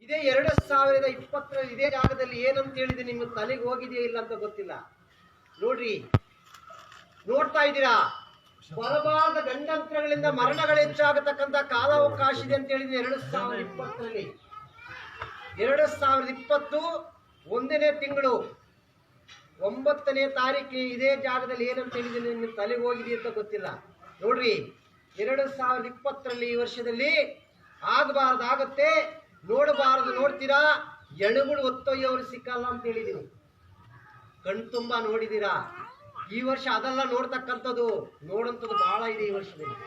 ಇದೇ 2020 ಇದೇ ಜಾಗದಲ್ಲಿ ಏನಂತ ಹೇಳಿದೆ ನಿಮ್ಮ ತಲೆಗೆ ಹೋಗಿದೆಯಾ ಇಲ್ಲ ಅಂತ ಗೊತ್ತಿಲ್ಲ. ನೋಡ್ರಿ, ನೋಡ್ತಾ ಇದ್ದೀರಾ, ಬರಬಾರದ ಗಂಡಂತರಗಳಿಂದ ಮರಣಗಳು ಹೆಚ್ಚಾಗತಕ್ಕಂತ ಕಾಲಾವಕಾಶ ಇದೆ ಅಂತ ಹೇಳಿದ್ರೆ 2020ರಲ್ಲಿ 2020 1ನೇ ತಿಂಗಳು 9ನೇ ತಾರೀಕು ಇದೇ ಜಾಗದಲ್ಲಿ ಏನಂತ ಹೇಳಿದ್ರೆ ನಿಮ್ಮ ತಲೆಗೆ ಹೋಗಿದೆಯಾ ಅಂತ ಗೊತ್ತಿಲ್ಲ. ನೋಡ್ರಿ, 2020ರಲ್ಲಿ ಈ ವರ್ಷದಲ್ಲಿ ಆಗಬಾರ್ದಾಗತ್ತೆ, ನೋಡಬಾರದು ನೋಡ್ತೀರಾ, ಎಣುಗಳು ಒತ್ತೊಯ್ಯವರು ಸಿಕ್ಕಲ್ಲ ಅಂತ ಹೇಳಿದೀನಿ. ಕಣ್ತುಂಬಾ ನೋಡಿದೀರಾ. ಈ ವರ್ಷ ಅದೆಲ್ಲ ನೋಡ್ತಕ್ಕಂಥದ್ದು ನೋಡಂಥದ್ದು ಬಹಳ ಇದೆ. ಈ ವರ್ಷದಲ್ಲಿ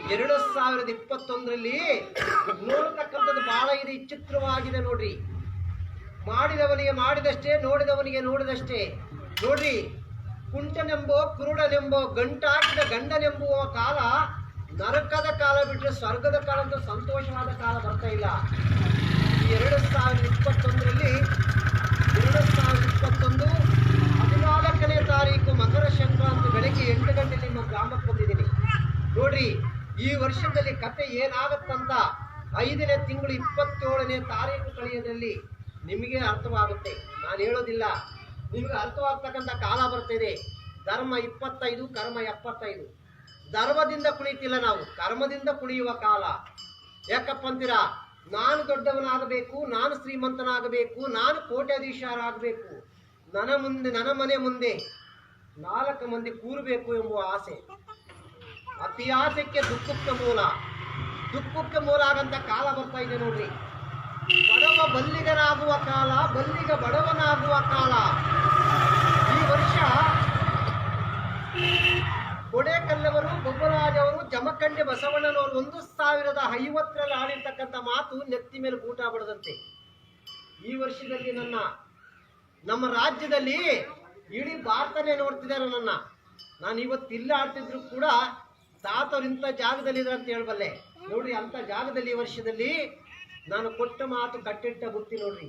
2021ರಲ್ಲಿ ನೋಡತಕ್ಕಂಥದ್ದು ಬಹಳ ಇದೆ, ವಿಚಿತ್ರವಾಗಿದೆ. ನೋಡ್ರಿ, ಮಾಡಿದವನಿಗೆ ಮಾಡಿದಷ್ಟೇ, ನೋಡಿದವನಿಗೆ ನೋಡಿದಷ್ಟೇ. ನೋಡ್ರಿ, ಕುಂಟನೆಂಬೋ ಕುರುಡನೆಂಬೋ ಗಂಟಾಕಿದ ಗಂಡನೆಂಬುವ ಕಾಲ ನರಕದ ಕಾಲ ಬಿಟ್ಟರೆ ಸ್ವರ್ಗದ ಕಾಲ ಅಂತ ಸಂತೋಷವಾದ ಕಾಲ ಬರ್ತಾ ಇಲ್ಲ. ಈ 2021ರಲ್ಲಿ 2021 14ನೇ ತಾರೀಕು ಮಕರ ಸಂಕ್ರಾಂತಿ ಬೆಳಗ್ಗೆ 8 ಗಂಟೆ ನಿಮ್ಮ ಗ್ರಾಮಕ್ಕೆ ಬಂದಿದ್ದೀನಿ. ನೋಡ್ರಿ, ಈ ವರ್ಷದಲ್ಲಿ ಕತೆ ಏನಾಗತ್ತಂತ 5ನೇ ತಿಂಗಳು 27ನೇ ತಾರೀಕು ಕಳೆಯೋದ್ರಲ್ಲಿ ನಿಮಗೆ ಅರ್ಥವಾಗುತ್ತೆ. ನಾನು ಹೇಳೋದಿಲ್ಲ, ನಿಮಗೆ ಅರ್ಥವಾಗ್ತಕ್ಕಂಥ ಕಾಲ ಬರ್ತಿದೆ. ಧರ್ಮ 25, ಕರ್ಮ 75. ಧರ್ಮದಿಂದ ಕುಣಿತಿಲ್ಲ ನಾವು, ಕರ್ಮದಿಂದ ಕುಣಿಯುವ ಕಾಲ. ಯಾಕಪ್ಪ ಅಂತೀರಾ, ನಾನು ದೊಡ್ಡವನಾಗಬೇಕು, ನಾನು ಶ್ರೀಮಂತನಾಗಬೇಕು, ನಾನು ಕೋಟ್ಯಾಧೀಶರಾಗಬೇಕು, ನನ್ನ ಮನೆ ಮುಂದೆ 4 ಮಂದಿ ಕೂರಬೇಕು ಎಂಬುವ ಆಸೆ. ಅತಿ ಆಸೆಗೆ ದುಃಖಕ್ಕೆ ಮೂಲ ಆಗಂತ ಕಾಲ ಬರ್ತಾ ಇದೆ. ನೋಡ್ರಿ, ಬಡವ ಬಲ್ಲಿಗನಾಗುವ ಕಾಲ, ಬಲ್ಲಿಗ ಬಡವನಾಗುವ ಕಾಲ. ಈ ವರ್ಷ ಕೊಡೇಕಲ್ಲವರು, ಬೊಬ್ಬರಾಜ್ ಅವರು, ಜಮಖಂಡಿ ಬಸವಣ್ಣನವರು 1050ರಲ್ಲಿ ಆಡಿರ್ತಕ್ಕಂಥ ಮಾತು ನೆತ್ತಿ ಮೇಲೆ ಊಟ ಬಡದಂತೆ. ಈ ವರ್ಷದಲ್ಲಿ ನಮ್ಮ ರಾಜ್ಯದಲ್ಲಿ ಇಡೀ ಭಾರತನೇ ನೋಡ್ತಿದ್ದಾರೆ ನಾನು ಇವತ್ತು ಇಲ್ಲ ಆಡ್ತಿದ್ರು ಕೂಡ ತಾತವ್ರು ಇಂಥ ಜಾಗದಲ್ಲಿ ಇದ್ರೆ ಅಂತ ಹೇಳಬಲ್ಲೆ. ನೋಡ್ರಿ, ಅಂತ ಜಾಗದಲ್ಲಿ ಈ ವರ್ಷದಲ್ಲಿ ನಾನು ಕೊಟ್ಟ ಮಾತು ಕಟ್ಟಿಟ್ಟ ಬುತ್ತಿ. ನೋಡ್ರಿ,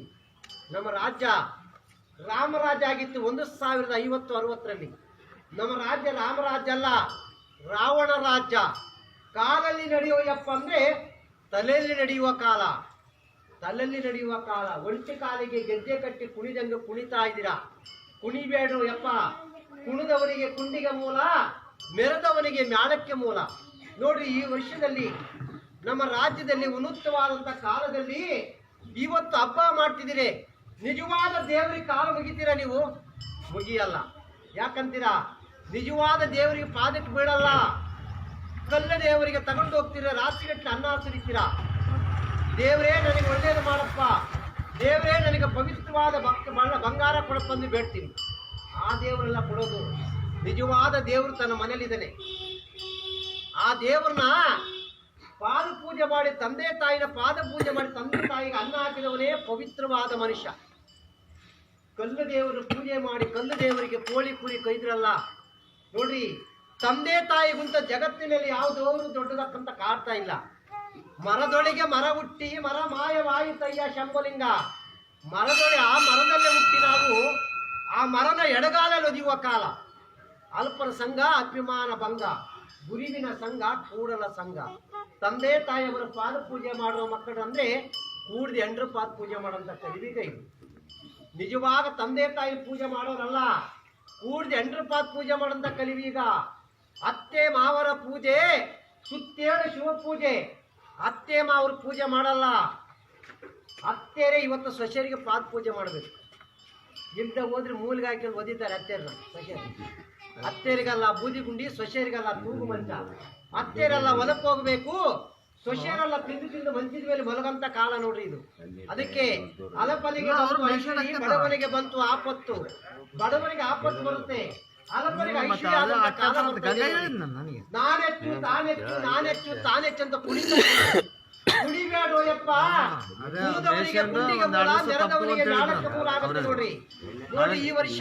ನಮ್ಮ ರಾಜ್ಯ ರಾಮರಾಜ್ಯ ಆಗಿತ್ತು 1050-60ರಲ್ಲಿ. ನಮ್ಮ ರಾಜ್ಯ ರಾಮರಾಜ್ಯ ಅಲ್ಲ, ರಾವಣ ರಾಜ್ಯ. ಕಾಲಲ್ಲಿ ನಡೆಯುವ ಯಪ್ಪ ಅಂದ್ರೆ ತಲೆಯಲ್ಲಿ ನಡೆಯುವ ಕಾಲ, ಒಂಟಿ ಕಾಲಿಗೆ ಗೆಜ್ಜೆ ಕಟ್ಟಿ ಕುಣಿದಂಗೆ ಕುಣಿತಾ ಇದ್ದೀರಾ. ಕುಣಿಬೇಡ್ರು ಯಪ್ಪ. ಕುಣಿದವರಿಗೆ ಕುಂಡಿಗೆ ಮೂಲ, ಮೆರೆದವನಿಗೆ ಮ್ಯಾಳಕ್ಕೆ ಮೂಲ. ನೋಡ್ರಿ, ಈ ವರ್ಷದಲ್ಲಿ ನಮ್ಮ ರಾಜ್ಯದಲ್ಲಿ ಉನ್ನತವಾದಂತ ಕಾಲದಲ್ಲಿ ಇವತ್ತು ಹಬ್ಬ ಮಾಡ್ತಿದ್ದೀರಿ. ನಿಜವಾದ ದೇವರಿಗೆ ಕಾಲು ಮುಗಿತೀರಾ ನೀವು? ಮುಗಿಯಲ್ಲ. ಯಾಕಂತೀರಾ? ನಿಜವಾದ ದೇವರಿಗೆ ಪಾದಕ್ಕೆ ಬೀಳಲ್ಲ. ಕಲ್ಲ ದೇವರಿಗೆ ತಗೊಂಡು ಹೋಗ್ತೀರಾ, ರಾತ್ರಿಗಟ್ಟಲೆ ಅನ್ನ ಸುರಿತೀರಾ. ದೇವರೇ ನನಗೆ ಒಳ್ಳೇದು ಮಾಡಪ್ಪ, ದೇವರೇ ನನಗೆ ಪವಿತ್ರವಾದ ಬಂಗಾರ ಕೊಡಪ್ಪಂದು ಬೇಡ್ತೀನಿ. ಆ ದೇವರೆಲ್ಲ ಕೊಡೋದು. ನಿಜವಾದ ದೇವರು ತನ್ನ ಮನೇಲಿದ್ದಾನೆ. ಆ ದೇವ್ರನ್ನ ಪಾದ ಪೂಜೆ ಮಾಡಿ, ತಂದೆ ತಾಯಿನ ಪಾದ ಪೂಜೆ ಮಾಡಿ ತಂದೆ ತಾಯಿಗೆ ಅನ್ನ ಹಾಕಿದವನೇ ಪವಿತ್ರವಾದ ಮನುಷ್ಯ. ಕಲ್ಲು ದೇವರು ಪೂಜೆ ಮಾಡಿ ಕಲ್ಲು ದೇವರಿಗೆ ಕೋಳಿ ಕುರಿ ಕೈದ್ರಲ್ಲ. ನೋಡ್ರಿ, ತಂದೆ ತಾಯಿಗಿಂತ ಜಗತ್ತಿನಲ್ಲಿ ಯಾವ ದೇವರು ದೊಡ್ಡದಕ್ಕಂತ ಕಾಡ್ತಾ ಇಲ್ಲ. ಮರದೊಳಗೆ ಮರ ಹುಟ್ಟಿ ಮರ ಮಾಯವಾಯಿತಯ್ಯ ಶಂಭುಲಿಂಗ. ಆ ಮರದಲ್ಲೇ ಹುಟ್ಟಿ ನಾವು ಆ ಮರನ ಎಡಗಾಲಲ್ಲಿ ಒದಿಯುವ ಕಾಲ. ಅಲ್ಪನ ಸಂಘ ಅಭಿಮಾನ ಭಂಗ, ಗುರುವಿನ ಸಂಘ ಕೂಡಲ ಸಂಘ. ತಂದೆ ತಾಯಿಯವರ ಪಾದ ಪೂಜೆ ಮಾಡುವ ಮಕ್ಕಳು ಅಂದ್ರೆ ಕೂಡಿದ 8 ಪಾದ ಪೂಜೆ ಮಾಡೋಂಥ ಕಲಿವೀಗ ಇದು. ನಿಜವಾಗ ತಂದೆ ತಾಯಿ ಪೂಜೆ ಮಾಡೋರಲ್ಲ, ಕೂಡಿದ 8 ಪಾದ ಪೂಜೆ ಮಾಡೋಂಥ ಕಲಿವೀಗ. ಅತ್ತೆ ಮಾವರ ಪೂಜೆ, ಸುತ್ತೇಳು ಶಿವ ಪೂಜೆ. ಅತ್ತೆ ಮಾವರ ಪೂಜೆ ಮಾಡಲ್ಲ. ಅತ್ತೆರೇ ಇವತ್ತು ಸೊಸೆಯರಿಗೆ ಪಾದ ಪೂಜೆ ಮಾಡಬೇಕು. ಇಲ್ದ ಹೋದ್ರೆ ಮೂಲಿಗೆ ಹಾಕಿ ಒದಿತಾರೆ ಅತ್ತೆರನ್ನ. ಅತ್ತೆರಿಗಲ್ಲ ಬೂದಿ ಗುಂಡಿ, ಸೊಸೆಯರಿಗಲ್ಲ ತೂಗು ಮಂಚ. ಅತ್ತೆರೆಲ್ಲ ಹೊಲಕ್ಕೆ ಹೋಗ್ಬೇಕು, ಸೊಸೆಯರೆಲ್ಲ ತಿಂದು ಮಂಚಿದ ಮೇಲೆ ಮಲಗಂತ ಕಾಲ. ನೋಡ್ರಿ ಇದು. ಅದಕ್ಕೆ ಅಲಪಲಿಗೆ ಬಡವನಿಗೆ ಬಂತು ಆಪತ್ತು. ಬಡವನಿಗೆ ಆಪತ್ತು ಬರುತ್ತೆ, ಅಲಪನಿಗೆ ಐಶ್ವರ್ಯ. ನಾನೆಚ್ಚು ಅಂತ ಕುಣಿಬೇಡೋ ಯಪ್ಪ. ಕುಣಿದವನಿಗೆ ಕುಂಡಿಗೆ ಮೂಲ, ನೆರೆದವನಿಗೆ ನಾಡಕ್ಕೆ ಮೂಲ ಆಗುತ್ತೆ. ನೋಡ್ರಿ, ಈ ವರ್ಷ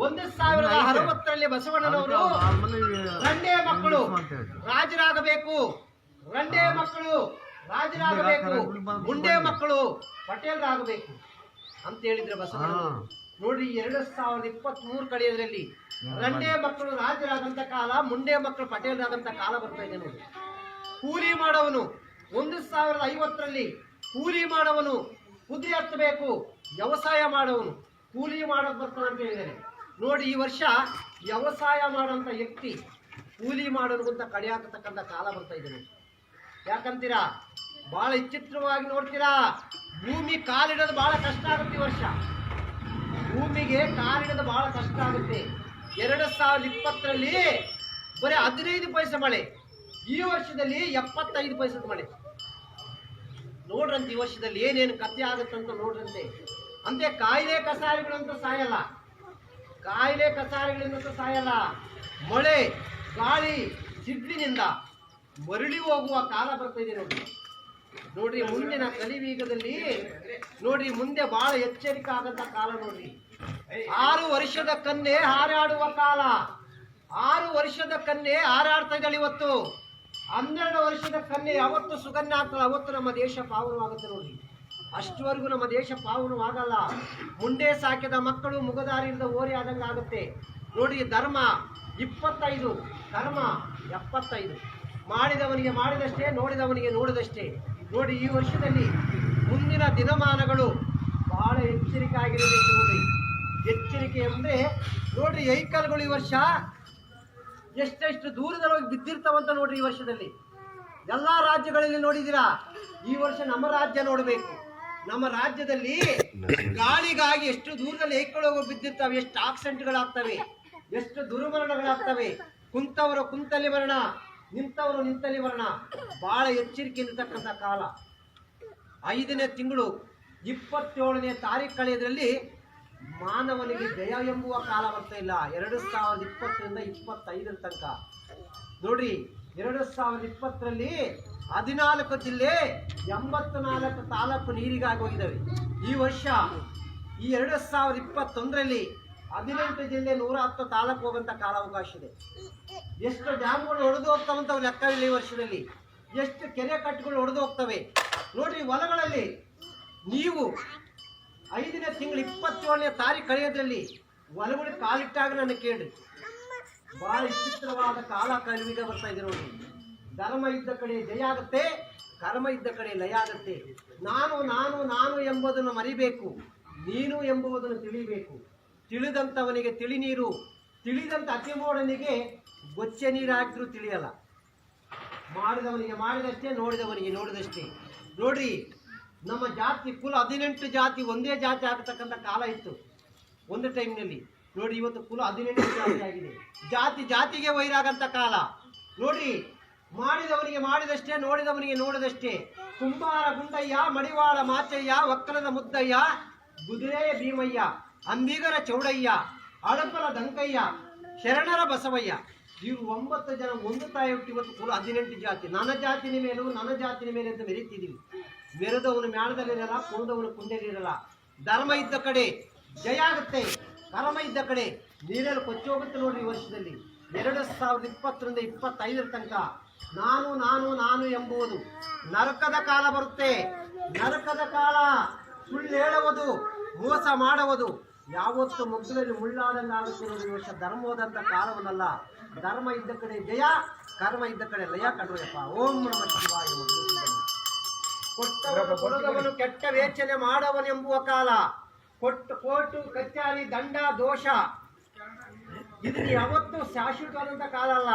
1060ರಲ್ಲಿ ಬಸವಣ್ಣನವರು ರಂಡೇ ಮಕ್ಕಳು ರಾಜರಾಗಬೇಕು, ಮುಂಡೆ ಮಕ್ಕಳು ಪಟೇಲ್ರಾಗಬೇಕು ಅಂತ ಹೇಳಿದ್ರೆ ಬಸವಣ್ಣನವರು. ನೋಡ್ರಿ, 2023 ಕಳೆಯೋದ್ರಲ್ಲಿ ರಂಡೇ ಮಕ್ಕಳು ರಾಜರಾದಂತ ಕಾಲ, ಮುಂಡೆ ಮಕ್ಕಳು ಪಟೇಲ್ರಾದಂತ ಕಾಲ ಬರ್ತಾ ಇದೆ. ನೋಡಿ, ಕೂಲಿ ಮಾಡೋವನು 1050ರಲ್ಲಿ ಕೂಲಿ ಮಾಡವನು ಕುದುರೆ ಹತ್ತಬೇಕು, ವ್ಯವಸಾಯ ಮಾಡವನು ಕೂಲಿ ಮಾಡೋದು ಬರ್ತಾನೆ ಅಂತ ಹೇಳಿದ್ದಾರೆ. ನೋಡಿ, ಈ ವರ್ಷ ವ್ಯವಸಾಯ ಮಾಡೋಂಥ ವ್ಯಕ್ತಿ ಕೂಲಿ ಮಾಡೋದಕ್ಕಿಂತ ಕಡೆ ಹಾಕತಕ್ಕಂಥ ಕಾಲ ಬರ್ತಾ ಇದೆ ನೋಡಿ. ಯಾಕಂತೀರಾ? ಬಹಳ ವಿಚಿತ್ರವಾಗಿ ನೋಡ್ತೀರಾ, ಭೂಮಿ ಕಾಲಿಡೋದು ಬಹಳ ಕಷ್ಟ ಆಗುತ್ತೆ ಈ ವರ್ಷ. ಭೂಮಿಗೆ ಕಾಲಿಡೋದು ಬಹಳ ಕಷ್ಟ ಆಗುತ್ತೆ. 2020ರಲ್ಲಿ ಬರೀ 15 ಪೈಸೆ ಮಳೆ, ಈ ವರ್ಷದಲ್ಲಿ 75 ಪೈಸದ ಮಳೆ. ನೋಡ್ರಂತೆ ಈ ವರ್ಷದಲ್ಲಿ ಏನೇನು ಕಥೆ ಆಗುತ್ತಂತ ನೋಡ್ರಂತೆ. ಅಂತೆ ಕಾಯಿಲೆ ಕಸಾರಿಗಳಂತೂ ಸಾಯಲ್ಲ, ಕಾಯಿಲೆ ಕಸಾರಿಗಳಿಂದಂತೂ ಸಾಯಲ್ಲ. ಮಳೆ ಗಾಳಿ ಸಿಡ್ಲಿನಿಂದ ಮರಳಿ ಹೋಗುವ ಕಾಲ ಬರ್ತಾ ಇದೆ ನೋಡ್ರಿ. ನೋಡ್ರಿ, ಮುಂದಿನ ಕಲಿಯುಗದಲ್ಲಿ ನೋಡ್ರಿ, ಮುಂದೆ ಬಹಳ ಎಚ್ಚರಿಕೆ ಆಗಂತ ಕಾಲ ನೋಡ್ರಿ. 6 ವರ್ಷದ ಕನ್ಯೆ ಹಾರಾಡುವ ಕಾಲ. 6 ವರ್ಷದ ಕನ್ಯೆ ಹಾರಾಡ್ತಾ ಇದ್ದಾಳೆ ಇವತ್ತು. 12 ವರ್ಷದ ಕನ್ಯೆ ಯಾವತ್ತು ಸುಗನ್ಯ ಆಗ್ತಾಳೆ ಅವತ್ತು ನಮ್ಮ ದೇಶ ಪಾವನವಾಗುತ್ತೆ ನೋಡ್ರಿ. ಅಷ್ಟುವರೆಗೂ ನಮ್ಮ ದೇಶ ಪಾವನವಾಗಲ್ಲ. ಮುಂಡೆ ಸಾಕಿದ ಮಕ್ಕಳು ಮುಗದಾರಿಯಿಂದ ಓರಿ ಆದಂಗೆ ಆಗುತ್ತೆ ನೋಡಿ. ಧರ್ಮ 25, ಕರ್ಮ 75. ಮಾಡಿದವನಿಗೆ ಮಾಡಿದಷ್ಟೇ, ನೋಡಿದವನಿಗೆ ನೋಡಿದಷ್ಟೇ. ನೋಡಿ, ಈ ವರ್ಷದಲ್ಲಿ ಮುಂದಿನ ದಿನಮಾನಗಳು ಬಹಳ ಎಚ್ಚರಿಕೆ ಆಗಿರಬೇಕು ನೋಡ್ರಿ. ಎಚ್ಚರಿಕೆ ಅಂದ್ರೆ ನೋಡ್ರಿ, ವೆಹಿಕಲ್ಗಳು ಈ ವರ್ಷ ಎಷ್ಟೆಷ್ಟು ದೂರದಲ್ಲಿ ಹೋಗಿ ಬಿದ್ದಿರ್ತಾವಂತ ನೋಡ್ರಿ. ಈ ವರ್ಷದಲ್ಲಿ ಎಲ್ಲಾ ರಾಜ್ಯಗಳಲ್ಲಿ ನೋಡಿದ್ದೀರಾ, ಈ ವರ್ಷ ನಮ್ಮ ರಾಜ್ಯ ನೋಡಬೇಕು. ನಮ್ಮ ರಾಜ್ಯದಲ್ಲಿ ಗಾಳಿಗಾಗಿ ಎಷ್ಟು ದೂರದಲ್ಲಿ ವೆಹಿಕಲ್ ಹೋಗಿ ಬಿದ್ದಿರ್ತಾವೆ, ಎಷ್ಟು ಆಕ್ಸಿಡೆಂಟ್ಗಳಾಗ್ತವೆ, ಎಷ್ಟು ದುರ್ಮರಣಗಳಾಗ್ತವೆ. ಕುಂತವರು ಕುಂತಲ್ಲಿ ಮರಣ, ನಿಂತವರು ನಿಂತಲ್ಲಿ ಮರಣ. ಬಹಳ ಎಚ್ಚರಿಕೆ ಇರತಕ್ಕಂಥ ಕಾಲ. 5ನೇ ತಿಂಗಳು 27ನೇ ತಾರೀಕು ಕಳೆಯೋದ್ರಲ್ಲಿ ಮಾನವನಿಗೆ ಜಯ ಎಂಬುವ ಕಾಲ ಬರ್ತಾ ಇಲ್ಲ. 2020ರಿಂದ 25 ತನಕ ನೋಡ್ರಿ. 2020ರಲ್ಲಿ 14 ಜಿಲ್ಲೆ 84 ತಾಲೂಕು ನೀರಿಗಾಗಿ ಹೋಗಿದ್ದಾವೆ. ಈ ವರ್ಷ ಈ 2021ರಲ್ಲಿ 18 ಜಿಲ್ಲೆ 110 ತಾಲೂಕು ಹೋಗಂತ ಕಾಲಾವಕಾಶ ಇದೆ. ಎಷ್ಟು ಡ್ಯಾಮ್ಗಳು ಒಡೆದು ಹೋಗ್ತಾವಂತ ಲೆಕ್ಕವಿಲ್ಲ ಈ ವರ್ಷದಲ್ಲಿ. ಎಷ್ಟು ಕೆರೆ ಕಟ್ಟುಗಳು ಒಡೆದು ಹೋಗ್ತವೆ ನೋಡ್ರಿ. ಹೊಲಗಳಲ್ಲಿ ನೀವು 5ನೇ ತಿಂಗಳು 27ನೇ ತಾರೀಕು ಕಳೆಯೋದ್ರಲ್ಲಿ ಹೊಲಗಳಿಗೆ ಕಾಲಿಟ್ಟಾಗ ನನ್ನ ಕೇಳ್ರಿ. ಬಹಳ ವಿಚಿತ್ರವಾದ ಕಾಲ ಕಲಿವಿಗ ಬರ್ತಾ ಇದೆ ನೋಡ್ರಿ. ಧರ್ಮ ಇದ್ದ ಕಡೆ ಜಯ ಆಗುತ್ತೆ, ಕರ್ಮ ಇದ್ದ ಕಡೆ ಲಯ ಆಗುತ್ತೆ. ನಾನು ನಾನು ನಾನು ಎಂಬುದನ್ನು ಮರಿಬೇಕು, ನೀನು ಎಂಬುದನ್ನು ತಿಳಿಬೇಕು. ತಿಳಿದಂಥವನಿಗೆ ತಿಳಿ ನೀರು, ತಿಳಿದಂಥ ಅತಿಮೋಡನಿಗೆ ಗೊಚ್ಚೆ ನೀರು ಹಾಕಿದ್ರೂ ತಿಳಿಯಲ್ಲ. ಮಾಡಿದವನಿಗೆ ಮಾಡಿದಷ್ಟೇ, ನೋಡಿದವನಿಗೆ ನೋಡಿದಷ್ಟೇ. ನೋಡ್ರಿ, ನಮ್ಮ ಜಾತಿ ಕುಲ 18 ಜಾತಿ ಒಂದೇ ಜಾತಿ ಆಗತಕ್ಕಂಥ ಕಾಲ ಇತ್ತು ಒಂದು ಟೈಮ್ನಲ್ಲಿ. ನೋಡಿ, ಇವತ್ತು ಕುಲ 18 ಜಾತಿ ಆಗಿದೆ. ಜಾತಿ ಜಾತಿಗೆ ವೈರಾಗಂತ ಕಾಲ ನೋಡ್ರಿ. ಮಾಡಿದವನಿಗೆ ಮಾಡಿದಷ್ಟೇ, ನೋಡಿದವನಿಗೆ ನೋಡಿದಷ್ಟೇ. ಕುಂಬಾರ ಗುಂಡಯ್ಯ, ಮಡಿವಾಳ ಮಾಚಯ್ಯ, ಒಕ್ಕಲದ ಮುದ್ದಯ್ಯ, ಗುದಿರೆಯ ಭೀಮಯ್ಯ, ಅಂಬಿಗರ ಚೌಡಯ್ಯ, ಅಳಪರ ದಂಕಯ್ಯ, ಶರಣರ ಬಸವಯ್ಯ, ಇವರು 9 ಜನ ಒಂದು ತಾಯಿ ಹುಟ್ಟಿ ಇವತ್ತು ಕುಲ 18 ಜಾತಿ. ನನ್ನ ಜಾತಿನ ಮೇಲೂ ನನ್ನ ಜಾತಿನ ಮೇಲೆ ಅಂತ ಮೆರೀತಿದ್ದೀವಿ. ಮೆರೆದವನು ಮ್ಯಾಳದಲ್ಲಿರಲ್ಲ, ಕುಣಿದವನು ಕುಂಡೆಲಿರಲ್ಲ. ಧರ್ಮ ಇದ್ದ ಕಡೆ ಜಯ ಆಗುತ್ತೆ, ಕರ್ಮ ಇದ್ದ ಕಡೆ ನೀರಲ್ಲಿ ಕೊಚ್ಚಿ ಹೋಗುತ್ತೆ ನೋಡ್ರಿ. ಈ ವರ್ಷದಲ್ಲಿ 2020ರಿಂದ 25 ತನಕ ನಾನು ನಾನು ನಾನು ಎಂಬುವುದು ನರಕದ ಕಾಲ ಬರುತ್ತೆ. ನರಕದ ಕಾಲ. ಸುಳ್ಳು ಹೇಳುವುದು, ಮೋಸ ಮಾಡುವುದು ಯಾವತ್ತು ಮುಗ್ಗಲಲ್ಲಿ ಮುಳ್ಳಾದಂಗೆ ಆಗುತ್ತೆ ನೋಡಿ. ಈ ವರ್ಷ ಧರ್ಮವಾದಂಥ ಕಾಲವನ್ನಲ್ಲ. ಧರ್ಮ ಇದ್ದ ಕಡೆ ಜಯ, ಕರ್ಮ ಇದ್ದ ಕಡೆ ಲಯ ಕಂಡುಯಪ್ಪ. ಓಂ ನಮಃ ಶಿವಾಯ. ಕೊಟ್ಟವನು ಕೊಡದವನು ಕೆಟ್ಟ ವೇಚನೆ ಮಾಡವನೆಂಬುವ ಕಾಲ. ಕೋರ್ಟು ಕಚೇರಿ ದಂಡ ದೋಷ ಇದು ಯಾವತ್ತೂ ಶಾಶ್ವತವಾದಂಥ ಕಾಲ ಅಲ್ಲ.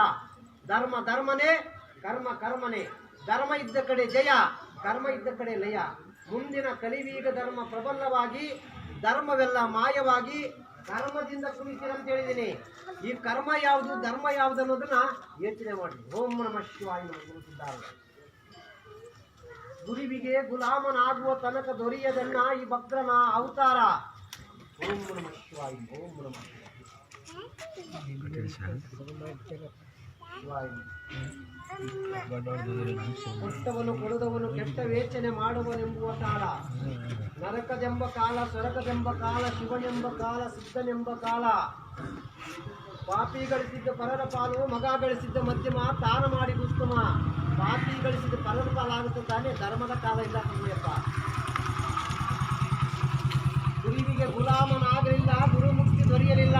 ಧರ್ಮ ಧರ್ಮನೇ, ಕರ್ಮ ಕರ್ಮನೇ. ಧರ್ಮ ಇದ್ದ ಕಡೆ ಜಯ, ಕರ್ಮ ಇದ್ದ ಕಡೆ ಲಯ. ಮುಂದಿನ ಕಲಿವೀಗ ಧರ್ಮ ಪ್ರಬಲವಾಗಿ, ಧರ್ಮವೆಲ್ಲ ಮಾಯವಾಗಿ ಕರ್ಮದಿಂದ ಕುಣಿತೀರಂತ ಹೇಳಿದ್ದೀನಿ. ಈ ಕರ್ಮ ಯಾವುದು, ಧರ್ಮ ಯಾವುದು ಅನ್ನೋದನ್ನ ಯೋಚನೆ ಮಾಡಿ. ಓಂ ನಮಃ ಶಿವಾಯ. ಗುರುವಿಗೆ ಗುಲಾಮನಾಗುವ ತನಕ ದೊರೆಯದನ್ನ ಈ ಭಕ್ತನ ಅವತಾರ. ಓಂ ನಮಃ ಶಿವಾಯ. ಓಂ ನಮಃ ಶಿವಾಯ. ಕೊಟ್ಟವನು ಕೊಡದವನು ಕೆಟ್ಟ ವೇಚನೆ ಮಾಡುವನೆಂಬುವ ಕಾಲ. ನರಕದೆಂಬ ಕಾಲ, ಸ್ವರ್ಗದೆಂಬ ಕಾಲ, ಶಿವನೆಂಬ ಕಾಲ, ಸಿದ್ಧನೆಂಬ ಕಾಲ. ಪಾಪಿ ಗಳಿಸಿದ್ದ ಪರರ ಪಾಲು, ಮಗ ಗಳಿಸಿದ್ದ ಮಧ್ಯಮ, ತಾನ ಮಾಡಿ ಉತ್ತಮ. ಪಾಪಿ ಗಳಿಸಿದ ಪರರ ಪಾಲಾಗುತ್ತೆ ತಾನೇ. ಧರ್ಮದ ಕಾಲ ಇಲ್ಲ ಕಣ್ಣಿಯಪ್ಪ. ಗುರುವಿಗೆ ಗುಲಾಮನಾಗಲಿಲ್ಲ, ಗುರುಮುಕ್ತಿ ದೊರೆಯಲಿಲ್ಲ.